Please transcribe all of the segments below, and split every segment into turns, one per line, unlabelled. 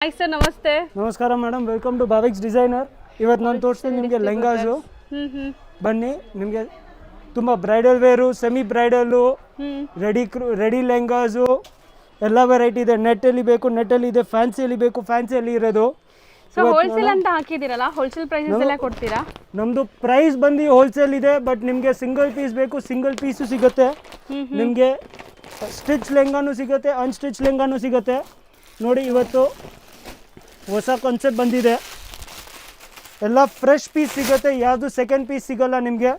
Hi sir, ನಮಸ್ತೆ.
ನಮಸ್ಕಾರ madam, welcome to ಭಾವಿಕ್ಸ್ designer. ಇವತ್ತು ನಾನು ತೋರಿಸ್ತೀನಿ ನಿಮಗೆ ಲೆಹಂಗಾಸು. ಬನ್ನಿ, ನಿಮಗೆ ತುಂಬ bridal wear, semi ಬ್ರೈಡಲ್ಲು, ready lehengas ಎಲ್ಲ ವೆರೈಟಿ ಇದೆ. ನೆಟ್ಟಲ್ಲಿ ಬೇಕು ನೆಟ್ಟಲ್ಲಿ ಇದೆ, ಫ್ಯಾನ್ಸಿಯಲ್ಲಿ ಬೇಕು ಫ್ಯಾನ್ಸಿಯಲ್ಲಿ ಇರೋದು.
ಸೊ ಹೋಲ್ಸೇಲ್ ಅಂತ ಹಾಕಿದಿರಲ್ಲ, ಹೋಲ್ಸೇಲ್ ಪ್ರೈಸಸ್ ಎಲ್ಲ ಕೊಡ್ತೀರಾ?
ನಮ್ಮದು ಪ್ರೈಸ್ ಬಂದು ಹೋಲ್ಸೇಲ್ ಇದೆ, ಬಟ್ ನಿಮಗೆ ಸಿಂಗಲ್ ಪೀಸ್ ಬೇಕು ಸಿಂಗಲ್ ಪೀಸು ಸಿಗುತ್ತೆ. ನಿಮಗೆ ಸ್ಟಿಚ್ ಲೆಹಂಗಾನು ಸಿಗುತ್ತೆ, ಅನ್ಸ್ಟಿಚ್ ಲೆಹಂಗಾನು ಸಿಗುತ್ತೆ. ನೋಡಿ, ಇವತ್ತು ಹೊಸ ಕಾನ್ಸೆಪ್ಟ್ ಬಂದಿದೆ. ಎಲ್ಲ ಫ್ರೆಶ್ ಪೀಸ್ ಸಿಗುತ್ತೆ, ಯಾವುದು ಸೆಕೆಂಡ್ ಪೀಸ್ ಸಿಗಲ್ಲ ನಿಮಗೆ.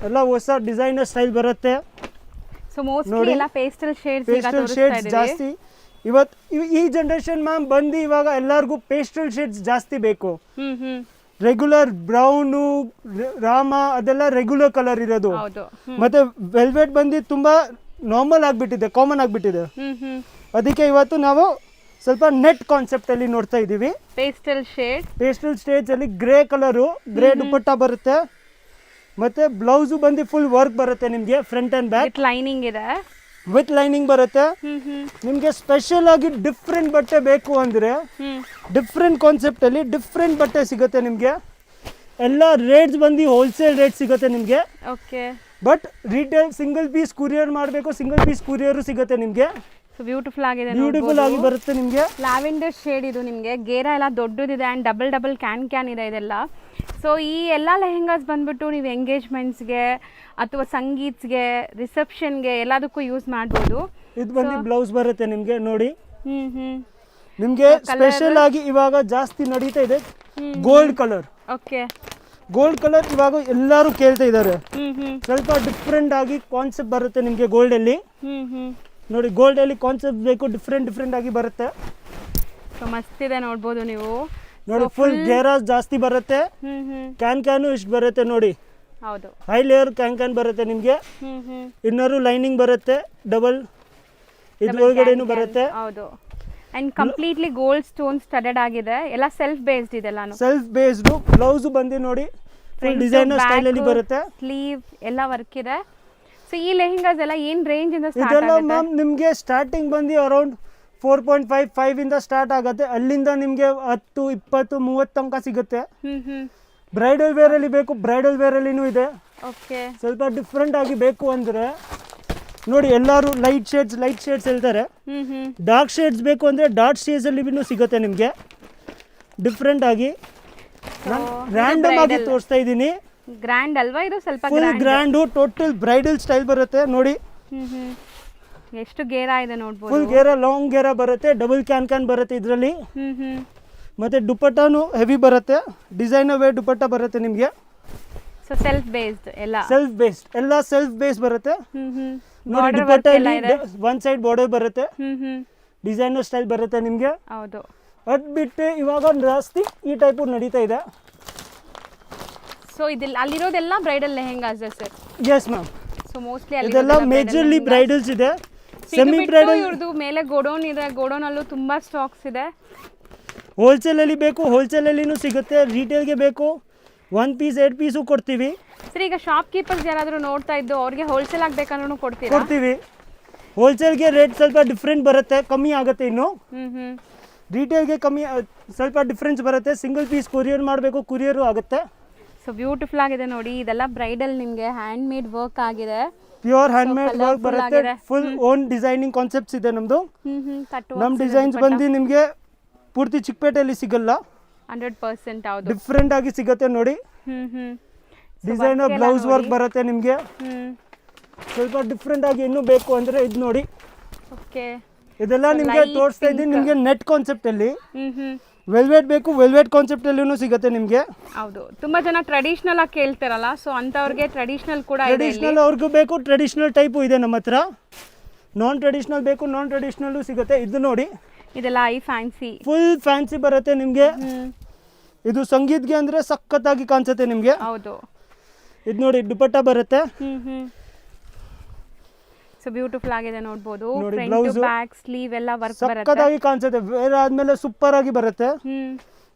ಎಲ್ಲ ಹೊಸ ಡಿಸೈನರ್ ಸ್ಟೈಲ್ ಬರುತ್ತೆ.
ಸೊ ಮೋಸ್ಟ್ಲಿ ಎಲ್ಲ ಪೇಸ್ಟಲ್
ಶೇಡ್ಸ್ ಜಾಸ್ತಿ ಇವತ್ತು ಈ ಜನರೇಷನ್ ಮ್ಯಾಮ್ ಬಂದು ಇವಾಗ ಎಲ್ಲರಿಗೂ ಪೇಸ್ಟಲ್ ಶೇಡ್ಸ್ ಜಾಸ್ತಿ ಬೇಕು. ರೆಗ್ಯುಲರ್ ಬ್ರೌನು, ರಾಮ ಅದೆಲ್ಲ ರೆಗ್ಯುಲರ್ ಕಲರ್ ಇರೋದು. ಮತ್ತೆ ವೆಲ್ವೆಟ್ ಬಂದು ತುಂಬಾ ನಾರ್ಮಲ್ ಆಗಿಬಿಟ್ಟಿದೆ, ಕಾಮನ್ ಆಗಿಬಿಟ್ಟಿದೆ. ಅದಕ್ಕೆ ಇವತ್ತು ನಾವು ಸ್ವಲ್ಪ ನೆಟ್ ಕಾನ್ಸೆಪ್ಟ್ ಅಲ್ಲಿ ನೋಡ್ತಾ ಇದ್ದೀವಿ.
ಪೇಸ್ಟಲ್
ಶೇಡ್ಸ್ ಅಲ್ಲಿ ಗ್ರೇ ಕಲರು, ಗ್ರೇ ದುಪಟ್ಟ ಬರುತ್ತೆ. ಮತ್ತೆ ಬ್ಲೌಸು ಬಂದು ಫುಲ್ ವರ್ಕ್ ಬರುತ್ತೆ ನಿಮಗೆ, ಫ್ರಂಟ್ ಅಂಡ್ ಬ್ಯಾಕ್
ಲೈನಿಂಗ್ ಇದೆ,
ವಿತ್ ಲೈನಿಂಗ್ ಬರುತ್ತೆ. ನಿಮಗೆ ಸ್ಪೆಷಲ್ ಆಗಿ ಡಿಫ್ರೆಂಟ್ ಬಟ್ಟೆ ಬೇಕು ಅಂದ್ರೆ ಡಿಫ್ರೆಂಟ್ ಕಾನ್ಸೆಪ್ಟ್ ಅಲ್ಲಿ ಡಿಫ್ರೆಂಟ್ ಬಟ್ಟೆ ಸಿಗುತ್ತೆ ನಿಮಗೆ. ಎಲ್ಲ ರೇಟ್ಸ್ ಬಂದು ಹೋಲ್ಸೇಲ್ ರೇಟ್ ಸಿಗುತ್ತೆ ನಿಮಗೆ.
Okay,
but retail single piece courier ಮಾಡಬೇಕು, ಸಿಂಗಲ್ ಪೀಸ್ ಕುರಿಯರು ಸಿಗುತ್ತೆ ನಿಮಗೆ.
ಬ್ಯೂಟಿಫುಲ್ ಆಗಿದೆ,
ಬ್ಯೂಟಿಫುಲ್ ಆಗಿ ಬರುತ್ತೆ ನಿಮಗೆ.
ಲ್ಯಾವೆಂಡರ್ ಶೇಡ್ ಇದು. ನಿಮಗೆ ಗೇರ ಎಲ್ಲ ದೊಡ್ಡದಿದೆ ಆ್ಯಂಡ್ ಡಬಲ್ ಕ್ಯಾನ್ ಇದೆ ಇದೆಲ್ಲ. ಸೊ ಈ ಎಲ್ಲ ಲೆಹೆಂಗಾಸ್ ಬಂದ್ಬಿಟ್ಟು ನೀವು ಎಂಗೇಜ್ಮೆಂಟ್ಸ್ಗೆ ಅಥವಾ ಸಂಗೀತ್ಸ್ಗೆ, ರಿಸೆಪ್ಷನ್ಗೆ ಎಲ್ಲದಕ್ಕೂ ಯೂಸ್ ಮಾಡ್ಬೋದು.
ಇದು ಬಂದು ಬ್ಲೌಸ್ ಬರುತ್ತೆ ನಿಮಗೆ. ನೋಡಿ, ನಿಮಗೆ ಸ್ಪೆಷಲ್ ಆಗಿ ಇವಾಗ ಜಾಸ್ತಿ ನಡೀತಾ ಇದೆ gold colour.
Okay,
gold colour ಇವಾಗ ಎಲ್ಲರೂ ಕೇಳ್ತಾ ಇದ್ದಾರೆ. ಸ್ವಲ್ಪ ಡಿಫ್ರೆಂಟ್ ಆಗಿ ಕಾನ್ಸೆಪ್ಟ್ ಬರುತ್ತೆ ನಿಮಗೆ ಗೋಲ್ಡ್ ಅಲ್ಲಿ. ನೋಡಿ, ಗೋಲ್ಡ್ ಅಲ್ಲಿ ಕಾನ್ಸೆಪ್ಟ್ ಬೇಕು, ಡಿಫ್ರೆಂಟ್ ಆಗಿ ಬರುತ್ತೆ.
ಮಸ್ತ್ ಇದೆ, ನೋಡ್ಬೋದು ನೀವು.
ನೋಡಿ, ಫುಲ್ ಗೇರಾಸ್ ಜಾಸ್ತಿ ಬರುತ್ತೆ. ಕ್ಯಾನು ಇಷ್ಟು ಬರುತ್ತೆ ನೋಡಿ.
ಹೌದು,
ಹೈ ಲೇಯರ್ ಕ್ಯಾನ್ ಬರುತ್ತೆ ನಿಮಗೆ. ಇನ್ನರು ಲೈನಿಂಗ್ ಬರುತ್ತೆ, ಡಬಲ್ ಇದು ಒಳಗಡೆನೂ ಬರುತ್ತೆ.
ಹೌದು, and completely gold stone studded ಆಗಿದೆ. ಎಲ್ಲ ಸೆಲ್ಫ್ ಬೇಸ್ಡ್ ಇದೆಲ್ಲ.
ಸೆಲ್ಫ್ ಬೇಸ್ಡ್ ಬ್ಲೌಸ್ ಬಂದು ನೋಡಿ ಫುಲ್ ಡಿಸೈನರ್ ಸ್ಟೈಲ್ ಅಲ್ಲಿ ಬರುತ್ತೆ.
ಸ್ಲೀವ್ ಎಲ್ಲ ವರ್ಕ್ ಇದೆ. ಸೊ ಈ ಲೆಹೆಂಗಾಸ್ ಎಲ್ಲ ಏನು ರೇಂಜ್ ಇಂದ ಸ್ಟಾರ್ಟ್
ಇದೆಲ್ಲ
ಆಗುತ್ತೆ?
ಮ್ಯಾಮ್ ನಿಮಗೆ ಸ್ಟಾರ್ಟಿಂಗ್ ಬಂದು ಅರೌಂಡ್ 4.5 ಇಂದ ಸ್ಟಾರ್ಟ್ ಆಗುತ್ತೆ. ಅಲ್ಲಿಂದ ನಿಮಗೆ 10, 20, 30 ತನಕ ಸಿಗುತ್ತೆ. ಬ್ರೈಡಲ್ ವೇರ್ ಅಲ್ಲಿ ಬೇಕು, ಬ್ರೈಡಲ್ ವೇರ್ ಅಲ್ಲಿನೂ ಇದೆ.
ಓಕೆ,
ಸ್ವಲ್ಪ ಡಿಫ್ರೆಂಟ್ ಆಗಿ ಬೇಕು ಅಂದ್ರೆ ನೋಡಿ, ಎಲ್ಲರೂ ಲೈಟ್ ಶೇಡ್ಸ್ ಹೇಳ್ತಾರೆ. ಡಾರ್ಕ್ ಶೇಡ್ಸ್ ಬೇಕು ಅಂದ್ರೆ ಡಾರ್ಕ್ ಶೇಡ್ಸ್ ಅಲ್ಲಿ ಸಿಗುತ್ತೆ ನಿಮಗೆ. ಡಿಫ್ರೆಂಟ್ ಆಗಿ ರ್ಯಾಂಡಮ್ ಆಗಿ ತೋರಿಸ್ತಾ ಇದ್ದೀನಿ.
ಗ್ರ್ಯಾಂಡ್ ಅಲ್ವಾ ಇದು? ಸ್ವಲ್ಪ
full grand total bridal style ಬರುತ್ತೆ ನೋಡಿ.
ಎಷ್ಟು ಗೇರ ಇದೆ ನೋಡ್ಬೋದು.
ಫುಲ್ ಗೇರ, ಲಾಂಗ್ ಗೇರ ಬರುತ್ತೆ, ಡಬಲ್ ಕ್ಯಾನ್ ಬರುತ್ತೆ ಇದರಲ್ಲಿ. ಮತ್ತೆ ದುಪಟ್ಟಾನು ಹೆವಿ ಬರುತ್ತೆ, ಡಿಸೈನರ್ ವೇರ್ ದುಪಟ್ಟ ಬರುತ್ತೆ ನಿಮಗೆ.
ಸೊ ಸೆಲ್ಫ್ ಬೇಸ್ಡ್ ಎಲ್ಲ
ಸೆಲ್ಫ್ ಬೇಸ್ ಬರುತ್ತೆ. ನೋಡಿ, ದುಪಟ್ಟ ಒನ್ ಸೈಡ್ ಬಾರ್ಡರ್ ಬರುತ್ತೆ, ಡಿಸೈನರ್ ಸ್ಟೈಲ್ ಬರುತ್ತೆ ನಿಮಗೆ.
ಹೌದು,
ಅದ್ ಬಿಟ್ಟು ಇವಾಗ ಜಾಸ್ತಿ ಈ ಟೈಪ್ ನಡೀತಾ ಇದೆ.
ಸೊ ಇದೆಲ್ಲ ಅಲ್ಲಿರೋದೆಲ್ಲ bridal lehengas sir?
Yes ma'am.
So mostly
ಇದೆಲ್ಲ ಮೇಜರ್ಲಿ ಬ್ರೈಡಲ್ಸ್ ಇದೆ. ಸೆಮಿ ಬ್ರೈಡಲ್
ಇವ್ರದ್ದು ಮೇಲೆ ಗೋಡೌನ್ ಇದೆ, ಗೋಡೌನ್ ಅಲ್ಲೂ ತುಂಬಾ ಸ್ಟಾಕ್ಸ್ ಇದೆ.
ಹೋಲ್ಸೇಲ್ ಅಲ್ಲಿ ಬೇಕು, ಹೋಲ್ಸೇಲ್ ಅಲ್ಲಿನೂ ಸಿಗುತ್ತೆ. ರಿಟೇಲ್ಗೆ ಬೇಕು 1 ಪೀಸ್ 8 ಪೀಸು ಕೊಡ್ತೀವಿ.
ಸರ್, ಈಗ ಶಾಪ್ ಕೀಪರ್ಸ್ ಯಾರಾದರೂ ನೋಡ್ತಾ ಇದ್ದು ಅವ್ರಿಗೆ ಹೋಲ್ಸೇಲ್ ಆಗ್ಬೇಕಂದ್ರೂ
ಕೊಡ್ತೀವಿ. ಹೋಲ್ಸೇಲ್ಗೆ ರೇಟ್ ಸ್ವಲ್ಪ ಡಿಫ್ರೆಂಟ್ ಬರುತ್ತೆ, ಕಮ್ಮಿ ಆಗುತ್ತೆ. ಇನ್ನು ರಿಟೇಲ್ಗೆ ಕಮ್ಮಿ ಸ್ವಲ್ಪ ಡಿಫ್ರೆನ್ಸ್ ಬರುತ್ತೆ. ಸಿಂಗಲ್ ಪೀಸ್ ಕೊರಿಯರ್ ಮಾಡಬೇಕು, ಕೊರಿಯರು ಆಗುತ್ತೆ.
ಸೊ ಬ್ಯೂಟಿಫುಲ್ ಆಗಿದೆ ನೋಡಿ. ಇದೆಲ್ಲ ಬ್ರೈಡಲ್ ನಿಮಗೆ ಹ್ಯಾಂಡ್ ಮೇಡ್ ವರ್ಕ್ ಆಗಿದೆ,
ಪ್ಯೂರ್ ಹ್ಯಾಂಡ್ ಮೇಡ್ ವರ್ಕ್ ಬರುತ್ತೆ. ಫುಲ್ ಓನ್ ಡಿಸೈನಿಂಗ್ ಕಾನ್ಸೆಪ್ಟ್ಸ್ ಇದೆ ನಮ್ದು. ನಮ್ಮ ಡಿಸೈನ್ಸ್ ಬಂದು ನಿಮಗೆ ಪೂರ್ತಿ ಚಿಕ್ಕಪೇಟೆಯಲ್ಲಿ ಸಿಗಲ್ಲ,
100% ಹೌದು,
ಡಿಫ್ರೆಂಟ್ ಆಗಿ ಸಿಗುತ್ತೆ ನೋಡಿ. ಡಿಸೈನರ್ ಬ್ಲೌಸ್ ವರ್ಕ್ ಬರುತ್ತೆ ನಿಮಗೆ. ಸ್ವಲ್ಪ ಡಿಫ್ರೆಂಟ್ ಆಗಿ ಇನ್ನೂ ಬೇಕು ಅಂದ್ರೆ ಇದು ನೋಡಿ.
ಓಕೆ,
ಇದೆಲ್ಲ ನಿಮಗೆ ತೋರಿಸ್ತಾ ಇದ್ದೀನಿ. ನಿಮಗೆ ನೆಟ್ ಕಾನ್ಸೆಪ್ಟ್ ಅಲ್ಲಿ ವೆಲ್ವೆಟ್ ಬೇಕು, ವೆಲ್ವೆಟ್ ಕಾನ್ಸೆಪ್ಟ್ ಅಲ್ಲಿನೂ ಸಿಗುತ್ತೆ ನಿಮಗೆ.
ಹೌದು, ತುಂಬಾ ಜನ ಟ್ರೆಡಿಷನಲ್ ಆಗಿ ಕೇಳ್ತಾರಲ್ಲ, ಸೊ ಅಂತವ್ರಿಗೆ ಟ್ರೆಡಿಷನಲ್ ಕೂಡ ಇದೆ.
ಟ್ರೆಡಿಷನಲ್ ಅವ್ರಿಗೂ ಬೇಕು, ಟ್ರೆಡಿಷನಲ್ ಟೈಪು ಇದೆ ನಮ್ಮ ಹತ್ರ. ನಾನ್ ಟ್ರೆಡಿಷನಲ್ ಬೇಕು, ನಾನ್ ಟ್ರೆಡಿಷನಲ್ ಸಿಗುತ್ತೆ. ಇದು ನೋಡಿ,
ಇದೆಲ್ಲ ಐ ಫ್ಯಾನ್ಸಿ,
ಫುಲ್ ಫ್ಯಾನ್ಸಿ ಬರುತ್ತೆ ನಿಮಗೆ. ಇದು ಸಂಗೀತ್ಗೆ ಅಂದ್ರೆ ಸಖತ್ತಾಗಿ ಕಾಣಿಸುತ್ತೆ ನಿಮಗೆ.
ಹೌದು,
ಇದು ನೋಡಿ, ದುಪಟ್ಟ ಬರುತ್ತೆ.
ಸೊ ಬ್ಯೂಟಿಫುಲ್ ಆಗಿದೆ ನೋಡಬಹುದು. ಫ್ರಂಟ್ ಬ್ಯಾಕ್ ಸ್ಲೀವ್ ಎಲ್ಲ ವರ್ಕ್ ಬರುತ್ತೆ,
ಸಖತ್ತಾಗಿ ಕಾಣಿಸುತ್ತೆ. ವೇರ್ ಆದ್ಮೇಲೆ ಸೂಪರ್ ಆಗಿ ಬರುತ್ತೆ.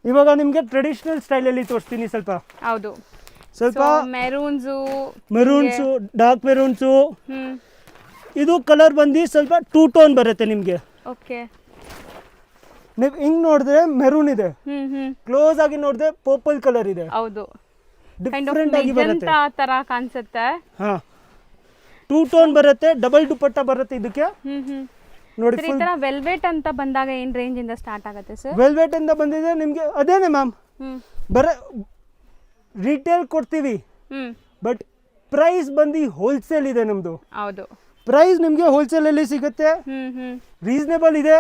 ಇವಾಗ ನಿಮಗೆ ಟ್ರೆಡಿಷನಲ್ ಸ್ಟೈಲ್ ಅಲ್ಲಿ ತೋರಿಸ್ತೀನಿ ಸ್ವಲ್ಪ.
ಹೌದು,
ಸ್ವಲ್ಪ
ಮೆರೂನ್ಸ್,
ಡಾರ್ಕ್ ಮೆರೂನ್ಸ್. ಇದು ಕಲರ್ ಬಂದು ಸ್ವಲ್ಪ 2 ಟೋನ್ ಬರುತ್ತೆ ನಿಮಗೆ.
ಓಕೆ,
ನೀವು ಹಿಂಗ್ ನೋಡಿದ್ರೆ ಮೆರೂನ್ ಇದೆ,
ಹ್ಮ್
ಕ್ಲೋಸ್ ಆಗಿ ನೋಡಿದ್ರೆ ಪರ್ಪಲ್ ಕಲರ್ ಇದೆ,
ಹೌದು
ಡಿಫ್ರೆಂಟ್ ಆಗಿ ಬರುತ್ತೆ.
ತರ ಕಾಣಿಸುತ್ತೆ.
ಹಾ 2 ಟೋನ್ ಬರುತ್ತೆ, ಡಬಲ್ ದುಪಟ್ಟ ಬರುತ್ತೆ ಇದಕ್ಕೆ ನೋಡಿ.
ಈ ತರ ವೆಲ್ವೆಟ್ ಅಂತ ಬಂದಾಗ ಏನ್ ರೇಂಜ್ ಇಂದ ಸ್ಟಾರ್ಟ್ ಆಗುತ್ತೆ ಸರ್?
ವೆಲ್ವೆಟ್ ಇಂದ ಬಂದಿದೆ ನಿಮ್ಗೆ ಅದೇನೆ ಮ್ಯಾಮ್, ಬರ ರಿಟೇಲ್ ಕೊಡ್ತೀವಿ ಬಟ್ ಪ್ರೈಸ್ ಬಂದು ಹೋಲ್ಸೇಲ್ ಇದೆ ನಮ್ದು.
ಹೌದು,
ಪ್ರೈಸ್ ನಿಮಗೆ ಹೋಲ್ಸೇಲ್ ಅಲ್ಲಿ ಸಿಗುತ್ತೆ, ರೀಸನೇಬಲ್ ಇದೆ.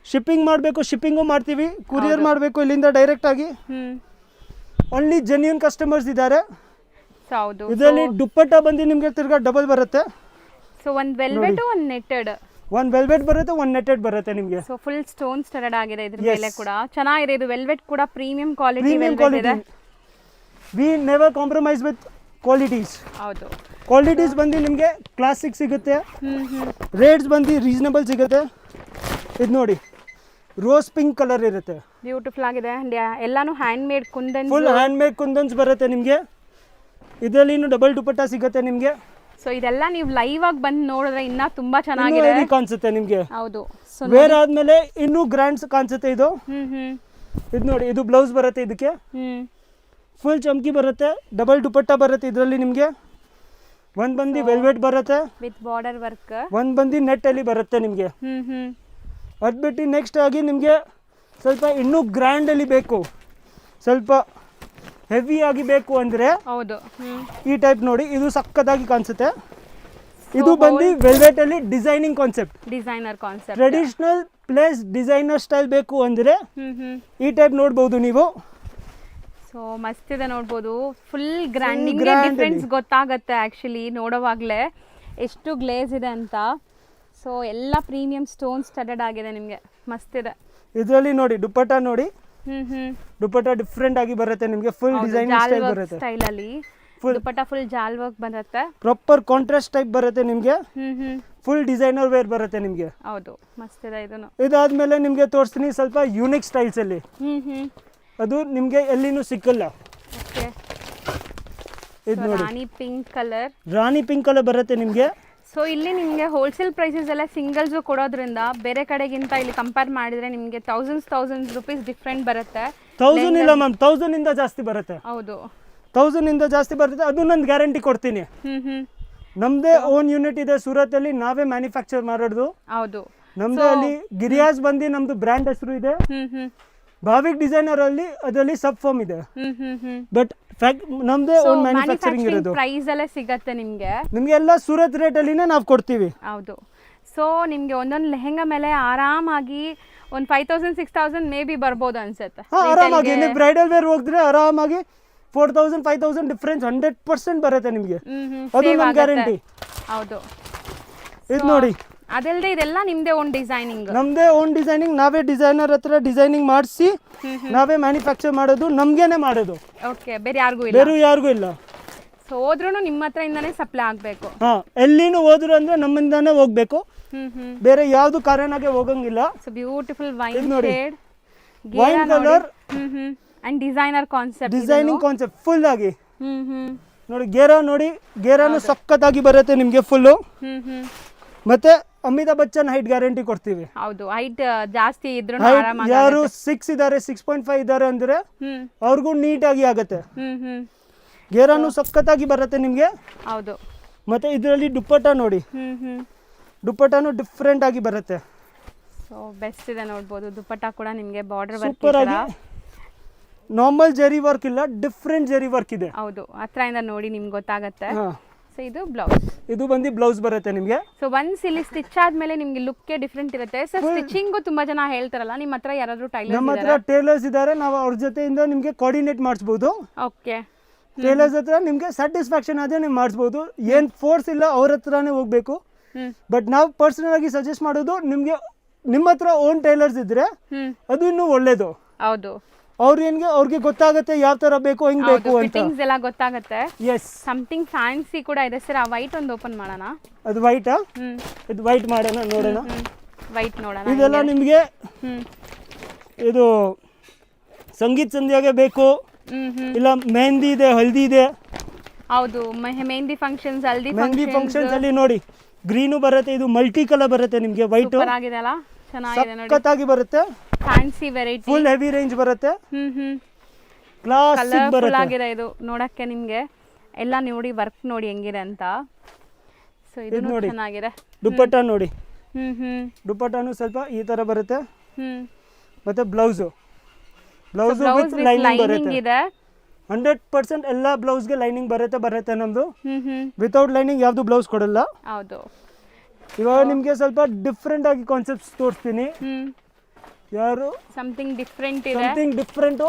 ಶಿಪ್ಪಿಂಗ್ ಮಾಡಬೇಕು, ಶಿಪ್ಪಿಂಗು ಮಾಡ್ತೀವಿ, ಕುರಿಯರ್ ಮಾಡಬೇಕು ಇಲ್ಲಿಂದ ಡೈರೆಕ್ಟ್ ಆಗಿ. ಓನ್ಲಿ ಜೆನ್ಯೂನ್ ಕಸ್ಟಮರ್ಸ್ ಇದ್ದಾರೆ.
ಹೌದು,
ಇದರಲ್ಲಿ ದುಪ್ಪಟ್ಟ ಬಂದು ನಿಮಗೆ ತಿರ್ಗಾ ಡಬಲ್ ಬರುತ್ತೆ.
ಸೊ ಒಂದು ವೆಲ್ವೆಟ್ ಒಂದು ನೆಟ್ಟೆಡ್,
ಒಂದು ವೆಲ್ವೆಟ್ ಬರುತ್ತೆ, ಒಂದು ನೆಟ್ಟೆಡ್ ಬರುತ್ತೆ ನಿಮಗೆ.
ಸೊ ಫುಲ್ ಸ್ಟೋನ್ ಸ್ಟಡೆಡ್ ಆಗಿದೆ. ಇದ್ರ ಮೇಲೆ ಕೂಡ ಚೆನ್ನಾಗಿದೆ. ಇದು ವೆಲ್ವೆಟ್ ಕೂಡ ಪ್ರೀಮಿಯಂ ಕ್ವಾಲಿಟಿ
ಪ್ರೀಮಿಯಂ
ವೆಲ್ವೆಟ್ ಇದೆ.
Quality, we never compromise with qualities.
ಹೌದು,
ಕ್ವಾಲಿಟೀಸ್ ಬಂದು ನಿಮಗೆ ಕ್ಲಾಸಿಕ್ ಸಿಗುತ್ತೆ, ರೇಟ್ಸ್ ಬಂದು ರೀಸನಬಲ್ ಸಿಗುತ್ತೆ. ಇದು ನೋಡಿ ರೋಸ್ ಪಿಂಕ್ ಕಲರ್ ಇರುತ್ತೆ,
ಬ್ಯೂಟಿಫುಲ್ ಆಗಿದೆ. ಎಲ್ಲಾನು hand made kundan,
full hand made kundans ಬರುತ್ತೆ ನಿಮಗೆ. ಇದರಲ್ಲಿ ಡಬಲ್ ದುಪಟ್ಟ ಸಿಗುತ್ತೆ ನಿಮಗೆ.
ಸೊ ಇದೆಲ್ಲ ನೀವು ಲೈವ್ ಆಗಿ ಬಂದು ನೋಡಿದ್ರೆ ಇನ್ನ ತುಂಬಾ ಚೆನ್ನಾಗಿದೆ
ಕಾಣಿಸುತ್ತೆ ನಿಮಗೆ.
ಹೌದು,
ವೇರ್ ಆದ್ಮೇಲೆ ಇನ್ನೂ ಗ್ರ್ಯಾಂಡ್ ಕಾಣಿಸುತ್ತೆ ಇದು. ಇದು ನೋಡಿ, ಇದು ಬ್ಲೌಸ್ ಬರುತ್ತೆ ಇದಕ್ಕೆ, ಫುಲ್ ಚಮಕಿ ಬರುತ್ತೆ, ಡಬಲ್ ದುಪಟ್ಟ ಬರುತ್ತೆ ಇದರಲ್ಲಿ ನಿಮಗೆ. ಒಂದು ಬಂದು ವೆಲ್ವೆಟ್ ಬರುತ್ತೆ
ವಿತ್ ಬಾರ್ಡರ್ ವರ್ಕ್,
ಒಂದು ಬಂದು ನೆಟ್ ಅಲ್ಲಿ ಬರುತ್ತೆ ನಿಮಗೆ. ಅದು ಬಿಟ್ಟು ನೆಕ್ಸ್ಟ್ ಆಗಿ ನಿಮಗೆ ಸ್ವಲ್ಪ ಇನ್ನೂ ಗ್ರ್ಯಾಂಡ್ ಅಲ್ಲಿ ಬೇಕು, ಸ್ವಲ್ಪ ಹೆವಿ ಆಗಿ ಬೇಕು ಅಂದರೆ
ಹೌದು,
ಈ ಟೈಪ್ ನೋಡಿ, ಇದು ಸಕ್ಕತ್ತಾಗಿ ಕಾಣಿಸುತ್ತೆ. ಇದು ಬಂದು ವೆಲ್ವೆಟ್ ಅಲ್ಲಿ designing concept,
designer concept,
traditional plus designer style ಬೇಕು ಅಂದರೆ ಈ ಟೈಪ್ ನೋಡ್ಬೋದು ನೀವು.
ಸೊ ಮಸ್ತ್ ಇದೆ ನೋಡ್ಬೋದು. ಫುಲ್ ಗ್ರ್ಯಾಂಡ್, ನಿಮಗೆ ಡಿಫ್ರೆನ್ಸ್ ಗೊತ್ತಾಗುತ್ತೆ ಆ್ಯಕ್ಚುಲಿ ನೋಡೋವಾಗಲೇ ಎಷ್ಟು ಗ್ಲೇಸ್ ಇದೆ ಅಂತ. ಸೊ ಎಲ್ಲ ಪ್ರೀಮಿಯಂ ಸ್ಟೋನ್ ಸ್ಟಡೆಡ್ ಆಗಿದೆ ನಿಮಗೆ, ಮಸ್ತ್ ಇದೆ.
ಇದರಲ್ಲಿ ನೋಡಿ ದುಪಟ್ಟ ನೋಡಿ, ದುಪಟ್ಟ ಡಿಫ್ರೆಂಟ್ ಆಗಿ ಬರುತ್ತೆ ನಿಮಗೆ, ಫುಲ್ ಡಿಸೈನಿಂಗ್ ಸ್ಟೈಲ್ ಬರುತ್ತೆ,
ಸ್ಟೈಲ್ ಅಲ್ಲಿ ದುಪಟ್ಟ ಫುಲ್ ಜಾಲ್ ವರ್ಕ್ ಬರುತ್ತೆ,
ಪ್ರಾಪರ್ ಕಾಂಟ್ರಾಸ್ಟ್ ಟೈಪ್ ಬರುತ್ತೆ ನಿಮಗೆ, ಫುಲ್ ಡಿಸೈನರ್ ವೇರ್ ಬರುತ್ತೆ ನಿಮಗೆ.
ಹೌದು, ಮಸ್ತ್ ಇದೆ ಇದನ್ನು.
ಇದಾದ್ಮೇಲೆ ನಿಮಗೆ ತೋರಿಸ್ತೀನಿ ಸ್ವಲ್ಪ ಯೂನಿಕ್ ಸ್ಟೈಲ್ಸ್ ಅಲ್ಲಿ, ಅದು ನಿಮಗೆ ಎಲ್ಲಿನೂ ಸಿಕ್ಕಲ್ಲ. ಇದು ನೋಡಿ,
ರಾಣಿ ಪಿಂಕ್ ಕಲರ್,
ರಾಣಿ ಪಿಂಕ್ ಕಲರ್ ಬರುತ್ತೆ ನಿಮಗೆ.
ಸೊ ಇಲ್ಲಿ ನಿಮಗೆ ಹೋಲ್ಸೇಲ್ ಪ್ರೈಸಸ್ ಎಲ್ಲ ಸಿಂಗಲ್ಸು ಕೊಡೋದ್ರಿಂದ ಬೇರೆ ಕಡೆಗಿಂತ ಇಲ್ಲಿ ಕಂಪೇರ್ ಮಾಡಿದ್ರೆ ನಿಮಗೆ ಥೌಸಂಡ್ಸ್ ರುಪೀಸ್ ಡಿಫ್ರೆಂಟ್ ಬರುತ್ತೆ.
1000 ಇಲ್ಲ ಮ್ಯಾಮ್, 1000 ಇಂದ ಜಾಸ್ತಿ ಬರುತ್ತೆ.
ಹೌದು,
1000 ಇಂದ ಜಾಸ್ತಿ ಬರುತ್ತೆ. ಅದು ನಾನು ಗ್ಯಾರಂಟಿ ಕೊಡ್ತೀನಿ. ನಮ್ದೇ ಓನ್ ಯೂನಿಟ್ ಇದೆ ಸೂರತ್ ಅಲ್ಲಿ, ನಾವೇ ಮ್ಯಾನುಫ್ಯಾಕ್ಚರ್ ಮಾಡೋದು.
ಹೌದು,
ನಮ್ದು ಅಲ್ಲಿ ಗಿರಿಯಾಸ್ ಬಂದು ನಮ್ದು ಬ್ರ್ಯಾಂಡ್ ಹೆಸರು ಇದೆ. ಭಾವಿಕ್ ಡಿಸೈನರ್ ಅಲ್ಲಿ ಅದರಲ್ಲಿ ಸಬ್ ಫಾರ್ಮ್ ಇದೆ, ಬಟ್ ನಮ್ದೇ ಓನ್ ಮ್ಯಾನುಫ್ಯಾಕ್ಚರಿಂಗ್ ಇರೋದು.
ಪ್ರೈಸ್ ಎಲ್ಲ ಸಿಗತ್ತೆ ನಿಮಗೆ
ಎಲ್ಲ ಸೂರತ್ ರೇಟ್ ಅಲ್ಲಿನೇ ನಾವು ಕೊಡ್ತೀವಿ.
ಹೌದು, ಸೊ ನಿಮಗೆ ಒಂದೊಂದು ಲೆಹೆಂಗಾ ಮೇಲೆ ಆರಾಮಾಗಿ ಒಂದು 5000-6000 ಮೇ ಬಿ ಬರ್ಬೋದು ಅನ್ಸುತ್ತೆ.
ಆರಾಮಾಗಿ ನೀವು ಬ್ರೈಡಲ್ ವೇರ್ ಹೋಗಿದ್ರೆ ಆರಾಮಾಗಿ 4000-5000 ಡಿಫ್ರೆನ್ಸ್ 100% ಬರುತ್ತೆ ನಿಮಗೆ, ಅದು ನಮ್ಮ ಗ್ಯಾರಂಟಿ.
ಹೌದು,
ಇದು ನೋಡಿ,
ಅದಲ್ಲದೆ ಇದೆಲ್ಲ ನಿಮ್ದೇ ಓನ್ ಡಿಸೈನಿಂಗ್,
ನಮ್ದೇ ಓನ್ ಡಿಸೈನಿಂಗ್, ನಾವೇ ಡಿಸೈನರ್ ಹತ್ರ ಡಿಸೈನಿಂಗ್ ಮಾಡಿಸಿ ನಾವೇ ಮ್ಯಾನುಫ್ಯಾಕ್ಚರ್ ಮಾಡೋದು, ನಮ್ಗೇನೆ ಮಾಡೋದು.
ಓಕೆ, ಬೇರೆ
ಯಾರಿಗೂ ಇಲ್ಲ.
ಸೊ ಹೋದ್ರೂ ನಿಮ್ಮ ಹತ್ರ ಇಂದಾನೆ ಸಪ್ಲೈ ಆಗಬೇಕು.
ಹಾ, ಎಲ್ಲಿನೂ ಹೋದ್ರು ಅಂದ್ರೆ ನಮ್ಮಿಂದಾನೆ ಹೋಗ್ಬೇಕು, ಬೇರೆ ಯಾವ್ದು ಕಾರಣಕ್ಕೆ ಹೋಗಂಗಿಲ್ಲ.
So beautiful wine shade,
wine colour
and designer concept,
designing concept full ಆಗಿ ನೋಡಿ. ನೋಡಿ, ಗೇರಾನು ಸಕ್ಕತ್ತಾಗಿ ಬರುತ್ತೆ ನಿಮ್ಗೆ ಫುಲ್ಲು. ಮತ್ತೆ ಅಮಿತಾಬ್ ಬಚ್ಚನ್ ಹೈಟ್ ಗ್ಯಾರಂಟಿ ಕೊಡ್ತೀವಿ.
ಹೌದು, ಹೈಟ್ ಜಾಸ್ತಿ ಇದ್ರೂ
ಯಾರು 6 ಇದ್ದಾರೆ, 6.5 ಇದ್ದಾರೆ ಅಂದ್ರೆ ಅವ್ರಿಗೂ ನೀಟಾಗಿ ಆಗುತ್ತೆ. ಗೇರಾನು ಸಕ್ಕತ್ತಾಗಿ ಬರುತ್ತೆ ನಿಮ್ಗೆ.
ಹೌದು,
ಮತ್ತೆ ಇದರಲ್ಲಿ ದುಪ್ಪಟ್ಟ ನೋಡಿ, ದುಪ್ಪಟ್ಟನು ಡಿಫ್ರೆಂಟ್ ಆಗಿ ಬರುತ್ತೆ.
ಸೊ ಬೆಸ್ಟ್ ಇದೆ ನೋಡ್ಬೋದು. ದುಪ್ಪಟ್ಟ ಕೂಡ ನಿಮಗೆ ಬಾರ್ಡರ್ ವರ್ಕ್
ಸೂಪರ್ ಆಗಿ, ನಾರ್ಮಲ್ ಜರಿ ವರ್ಕ್ ಇಲ್ಲ, ಡಿಫ್ರೆಂಟ್ ಜರಿ ವರ್ಕ್ ಇದೆ.
ಹೌದು, ಹತ್ರದಿಂದ ನೋಡಿ ನಿಮ್ಗೆ ಗೊತ್ತಾಗುತ್ತೆ. ಸೊ ಇದು ಬ್ಲೌಸ್,
ಇದು ಬಂದು ಬ್ಲೌಸ್ ಬರುತ್ತೆ ನಿಮಗೆ.
ಸೊ ಒನ್ಸ್ ಇಲ್ಲಿ ಸ್ಟಿಚ್ ಆದ್ಮೇಲೆ ನಿಮ್ಗೆ ಲುಕ್ ಡಿಫ್ರೆಂಟ್ ಇರುತ್ತೆ. ಸೊ ಸ್ಟಿಚಿಂಗು ತುಂಬಾ ಜನ ಹೇಳ್ತಾರಲ್ಲ, ನಿಮ್ಮ ಹತ್ರ ಯಾರಾದ್ರೂ ಟೈಲರ್ಸ್?
ನಮ್ಮ ಹತ್ರ ಟೇಲರ್ಸ್ ಇದ್ದಾರೆ, ನಾವು ಅವ್ರ ಜೊತೆಯಿಂದ ನಿಮಗೆ ಕೋಆರ್ಡಿನೇಟ್ ಮಾಡಿಸ್ಬೋದು.
ಓಕೆ,
ಟೇಲರ್ಸ್ ಹತ್ರ ನಿಮಗೆ ಸ್ಯಾಟಿಸ್ಫ್ಯಾಕ್ಷನ್ ಆದ್ರೆ ನೀವು ಮಾಡಿಸ್ಬೋದು, ಏನು ಫೋರ್ಸ್ ಇಲ್ಲ, ಅವ್ರ ಹತ್ರನೇ ಹೋಗ್ಬೇಕು. ಬಟ್ ನಾವು ಪರ್ಸನಲ್ ಆಗಿ ಸಜೆಸ್ಟ್ ಮಾಡೋದು ನಿಮಗೆ, ನಿಮ್ಮ ಹತ್ರ ಓನ್ ಟೈಲರ್ಸ್ ಇದ್ರೆ ಅದು ಇನ್ನೂ ಒಳ್ಳೇದು.
ಹೌದು,
ಅವ್ರಿಗೆ ಗೊತ್ತಾಗುತ್ತೆ ಯಾವ ತರ ಬೇಕು, ಹೆಂಗ್ ಬೇಕು ಅಂತ,
ಫಿಟ್ಟಿಂಗ್ಸ್ ಎಲ್ಲ ಗೊತ್ತಾಗುತ್ತೆ.
ಎಸ್,
ಸಮಥಿಂಗ್ ಫ್ಯಾನ್ಸಿ ಕೂಡ ಇದೆ ಸರ್. ಆ ವೈಟ್ ಒಂದು ಓಪನ್ ಮಾಡೋಣ.
ಅದು ವೈಟಾ? ಇದು ವೈಟ್ ಮಾಡೋಣ, ನೋಡೋಣ.
ವೈಟ್ ನೋಡೋಣ.
ಇದೆಲ್ಲ ನಿಮಗೆ ಇದು ಸಂಗೀತ ಸಂಧ್ಯಾಗೆ ಬೇಕು, ಇಲ್ಲ ಮೆಹಂದಿ ಇದೆ, ಹಲ್ದಿ ಇದೆ.
ಹೌದು, ಮೆಹಂದಿ ಫಂಕ್ಷನ್ಸ್, ಹಲ್ದಿ
ಫಂಕ್ಷನ್ಸ್ ಅಲ್ಲಿ ನೋಡಿ ಗ್ರೀನು ಬರುತ್ತೆ, ಇದು ಮಲ್ಟಿ ಕಲರ್ ಬರುತ್ತೆ ನಿಮಗೆ. ವೈಟ್
ಆಗಿದೆಲ್ಲ, ಚೆನ್ನಾಗಿದೆ ನೋಡಿ,
ಸಖತ್ತಾಗಿ ಬರುತ್ತೆ.
Fancy variety,
full heavy range ಬರುತ್ತೆ, ಕ್ಲಾಸಿಕ್
ಕಲರ್ಫುಲ್
ಬರುತ್ತೆ.
ಆಗಿದೆ ಇದು ನೋಡಕ್ಕೆ. ನಿಮಗೆ ಎಲ್ಲ ನೋಡಿ ವರ್ಕ್ ನೋಡಿ ಹೆಂಗಿದೆ ಅಂತ. ಸೊ ಇದು
ನೋಡಿ.
ಚೆನ್ನಾಗಿದೆ.
ದುಪ್ಪಟ್ಟ ನೋಡಿ,
ಹ್ಮ್
ದುಪ್ಪಟ್ಟನು ಸ್ವಲ್ಪ ಈ ತರ ಬರುತ್ತೆ.
ಹ್ಮ್
ಮತ್ತೆ blouse
blouse
with
with
lining
lining
ಬರುತ್ತೆ.
ಇದೆ.
100% ಎಲ್ಲ ಬ್ಲೌಸ್ಗೆ ಲೈನಿಂಗ್ ಬರುತ್ತೆ ನಮ್ದು.
ಹ್ಮ್
ವಿತೌಟ್ ಲೈನಿಂಗ್ ಯಾವ್ದು ಬ್ಲೌಸ್ ಕೊಡಲ್ಲ.
ಹೌದು.
ಇವಾಗ ನಿಮ್ಗೆ ಸ್ವಲ್ಪ ಡಿಫ್ರೆಂಟ್ ಆಗಿ ಕಾನ್ಸೆಪ್ಟ್ಸ್ ತೋರಿಸ್ತೀನಿ. ಯಾರು
ಸಮಥಿಂಗ್ ಡಿಫ್ರೆಂಟ್ ಇದೆ.
Something different,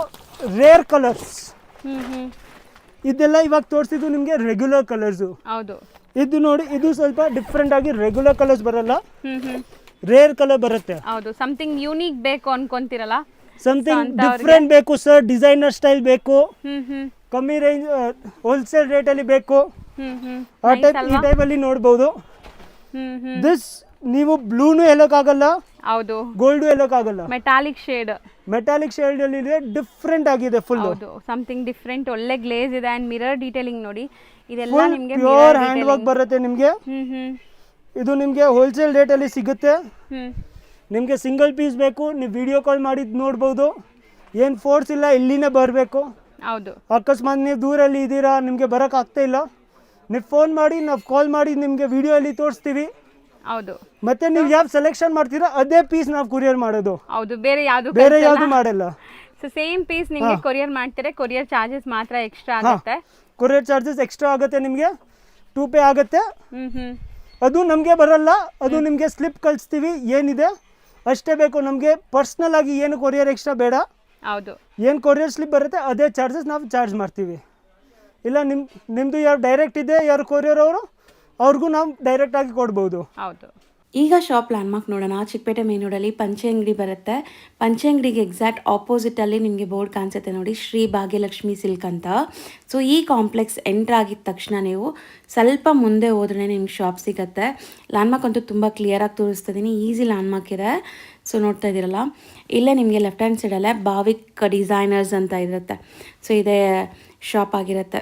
rare colours.
Hmm
ಇದೆಲ್ಲ ಇವಾಗ ತೋರಿಸಿದ್ದು ನಿಮಗೆ ರೆಗ್ಯುಲರ್ ಕಲರ್ಸು.
ಹೌದು.
ಇದು ನೋಡಿ, ಇದು ಸ್ವಲ್ಪ ಡಿಫ್ರೆಂಟ್ ಆಗಿ ರೆಗ್ಯುಲರ್ ಕಲರ್ಸ್ ಬರಲ್ಲ,
ಹ್ಮ್
ರೇರ್ ಕಲರ್ ಬರುತ್ತೆ.
ಹೌದು. ಸಮಥಿಂಗ್ ಯೂನಿಕ್ ಬೇಕು ಅನ್ಕೊಂತೀರಲ್ಲ.
ಸಮಥಿಂಗ್ ಡಿಫ್ರೆಂಟ್ ಬೇಕು ಸರ್, ಡಿಸೈನರ್ ಸ್ಟೈಲ್ ಬೇಕು,
ಹ್ಮ್
ಕಮ್ಮಿ ರೇಂಜ್ ಹೋಲ್ಸೇಲ್ ರೇಟಲ್ಲಿ ಬೇಕು,
ಹ್ಮ್
ಆ ಟೈಪ್ ಈ ಟೈಪಲ್ಲಿ ನೋಡ್ಬೋದು.
ಹ್ಮ್
ದಿಸ್ ನೀವು ಬ್ಲೂನು ಹೇಳೋಕ್ಕಾಗಲ್ಲ,
ಹೌದು.
ಗೋಲ್ಡು ಹೇಳೋಕ್ಕಾಗಲ್ಲ,
ಮೆಟಾಲಿಕ್ ಶೇಡ್.
ಮೆಟಾಲಿಕ್ ಶೇಡಲ್ಲಿ ಇದೆ, ಡಿಫ್ರೆಂಟ್ ಆಗಿದೆ ಫುಲ್.
ಹೌದು. ಸಮಥಿಂಗ್ ಡಿಫ್ರೆಂಟ್, ಒಳ್ಳೆ ಗ್ಲೇಸ್ ಇದೆ ಅಂಡ್ ಮಿರರ್ ಡೀಟೇಲಿಂಗ್ ನೋಡಿ. ಇದೆಲ್ಲ
ಫುಲ್
ನಿಮಗೆ
ಪ್ಯೂರ್ ಹ್ಯಾಂಡ್ ವರ್ಕ್ ಬರುತ್ತೆ ನಿಮಗೆ.
ಹ್ಮ್
ಇದು ನಿಮಗೆ ಹೋಲ್ಸೇಲ್ ರೇಟಲ್ಲಿ ಸಿಗುತ್ತೆ.
ಹ್ಮ್
ನಿಮಗೆ ಸಿಂಗಲ್ ಪೀಸ್ ಬೇಕು, ನೀವು ವಿಡಿಯೋ ಕಾಲ್ ಮಾಡಿದ್ದು ನೋಡ್ಬೋದು. ಏನು ಫೋರ್ಸ್ ಇಲ್ಲ, ಇಲ್ಲಿನೇ ಬರಬೇಕು.
ಹೌದು.
ಅಕಸ್ಮಾತ್ ನೀವು ದೂರಲ್ಲಿ ಇದ್ದೀರಾ, ನಿಮಗೆ ಬರೋಕ್ಕಾಗ್ತಾ ಇಲ್ಲ, ನೀವು ಫೋನ್ ಮಾಡಿ, ನಾವು ಕಾಲ್ ಮಾಡಿ ನಿಮಗೆ ವಿಡಿಯೋಲ್ಲಿ ತೋರಿಸ್ತೀವಿ.
ಹೌದು.
ಮತ್ತೆ ನೀವು ಯಾವ ಸೆಲೆಕ್ಷನ್ ಮಾಡ್ತೀರಾ ಅದೇ ಪೀಸ್ ನಾವು ಕೊರಿಯರ್ ಮಾಡೋದು.
ಹೌದು. ಬೇರೆ
ಯಾವುದು ಮಾಡಲ್ಲ.
ಸೊ ಸೇಮ್ ಪೀಸ್ ನಿಮಗೆ ಕೊರಿಯರ್ ಮಾಡ್ತಾರೆ. ಕೊರಿಯರ್ ಚಾರ್ಜಸ್ ಮಾತ್ರ ಎಕ್ಸ್ಟ್ರಾ ಆಗುತ್ತೆ.
ಕೊರಿಯರ್ ಚಾರ್ಜಸ್ ಎಕ್ಸ್ಟ್ರಾ ಆಗುತ್ತೆ, ನಿಮಗೆ 2 ಪೇ ಆಗುತ್ತೆ.
ಹ್ಮ್
ಅದು ನಮಗೆ ಬರಲ್ಲ, ಅದು ನಿಮಗೆ ಸ್ಲಿಪ್ ಕಳಿಸ್ತೀವಿ ಏನಿದೆ ಅಷ್ಟೇ ಬೇಕು. ನಮಗೆ ಪರ್ಸ್ನಲ್ ಆಗಿ ಏನು ಕೊರಿಯರ್ ಎಕ್ಸ್ಟ್ರಾ ಬೇಡ.
ಹೌದು.
ಏನು ಕೊರಿಯರ್ ಸ್ಲಿಪ್ ಬರುತ್ತೆ ಅದೇ ಚಾರ್ಜಸ್ ನಾವು ಚಾರ್ಜ್ ಮಾಡ್ತೀವಿ. ಇಲ್ಲ ನಿಮ್ಮದು ಯಾರು ಡೈರೆಕ್ಟ್ ಇದೆ, ಯಾರು ಕೊರಿಯರ್ ಅವರು, ಅವ್ರಿಗೂ ನಾವು ಡೈರೆಕ್ಟಾಗಿ ಕೊಡ್ಬೋದು.
ಹೌದು.
ಈಗ ಶಾಪ್ ಲ್ಯಾಂಡ್ಮಾರ್ಕ್ ನೋಡೋಣ. ಚಿಕ್ಕಪೇಟೆ ಮೇನ್ ರೋಡಲ್ಲಿ ಪಂಚೆ ಅಂಗಡಿ ಬರುತ್ತೆ. ಪಂಚೆ ಅಂಗಡಿಗೆ ಎಕ್ಸಾಕ್ಟ್ ಆಪೋಸಿಟಲ್ಲಿ ನಿಮಗೆ ಬೋರ್ಡ್ ಕಾಣಿಸುತ್ತೆ ನೋಡಿ, ಶ್ರೀ ಭಾಗ್ಯಲಕ್ಷ್ಮಿ ಸಿಲ್ಕ್ ಅಂತ. ಸೊ ಈ ಕಾಂಪ್ಲೆಕ್ಸ್ ಎಂಟ್ರ್ ಆಗಿದ ತಕ್ಷಣ ನೀವು ಸ್ವಲ್ಪ ಮುಂದೆ ಹೋದ್ರೆ ನಿಮ್ಗೆ ಶಾಪ್ ಸಿಗುತ್ತೆ. ಲ್ಯಾಂಡ್ಮಾರ್ಕ್ ಅಂತೂ ತುಂಬ ಕ್ಲಿಯರಾಗಿ ತೋರಿಸ್ತಿದ್ದೀನಿ, ಈಸಿ ಲ್ಯಾಂಡ್ಮಾರ್ಕ್ ಇದೆ. ಸೊ ನೋಡ್ತಾ ಇದ್ದೀರಲ್ಲ, ಇಲ್ಲೇ ನಿಮಗೆ ಲೆಫ್ಟ್ ಹ್ಯಾಂಡ್ ಸೈಡಲ್ಲೇ ಭಾವಿಕ್ ಡಿಸೈನರ್ಸ್ ಅಂತ ಇರುತ್ತೆ. ಸೊ ಇದೇ ಶಾಪ್ ಆಗಿರುತ್ತೆ.